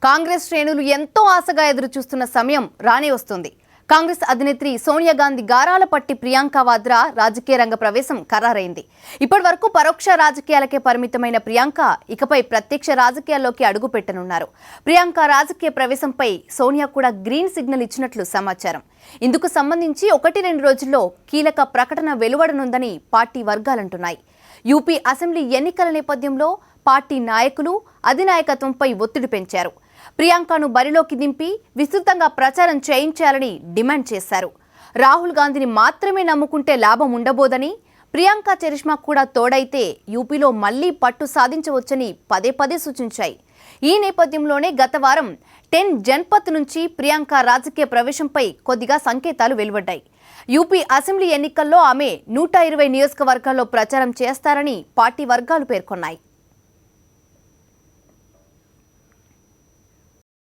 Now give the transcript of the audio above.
కాంగ్రెస్ శ్రేణులు ఎంతో ఆశగా ఎదురుచూస్తున్న సమయం రానే వస్తుంది. కాంగ్రెస్ అధినేత్రి సోనియా గాంధీ గారాల పట్టి ప్రియాంక వాద్రా రాజకీయ రంగ ప్రవేశం ఖరారైంది. ఇప్పటివరకు పరోక్ష రాజకీయాలకే పరిమితమైన ప్రియాంక ఇకపై ప్రత్యక్ష రాజకీయాల్లోకి అడుగుపెట్టనున్నారు. ప్రియాంక రాజకీయ ప్రవేశంపై సోనియా కూడా గ్రీన్ సిగ్నల్ ఇచ్చినట్లు సమాచారం. ఇందుకు సంబంధించి 1-2 రోజుల్లో కీలక ప్రకటన వెలువడనుందని పార్టీ వర్గాలంటున్నాయి. యూపీ అసెంబ్లీ ఎన్నికల నేపథ్యంలో పార్టీ నాయకులు అధినాయకత్వంపై ఒత్తిడి పెంచారు. ప్రియాంకను బరిలోకి దింపి విస్తృతంగా ప్రచారం చేయించాలని డిమాండ్ చేశారు. రాహుల్ గాంధీని మాత్రమే నమ్ముకుంటే లాభం ఉండబోదని, ప్రియాంక చరిష్మా కూడా తోడైతే యూపీలో మళ్లీ పట్టు సాధించవచ్చని పదే సూచించాయి. ఈ నేపథ్యంలోనే గత వారం 10 జన్పథ్ నుంచి ప్రియాంక రాజకీయ ప్రవేశంపై కొద్దిగా సంకేతాలు వెలువడ్డాయి. యూపీ అసెంబ్లీ ఎన్నికల్లో ఆమె 120 నియోజకవర్గాల్లో ప్రచారం చేస్తారని పార్టీ వర్గాలు పేర్కొన్నాయి.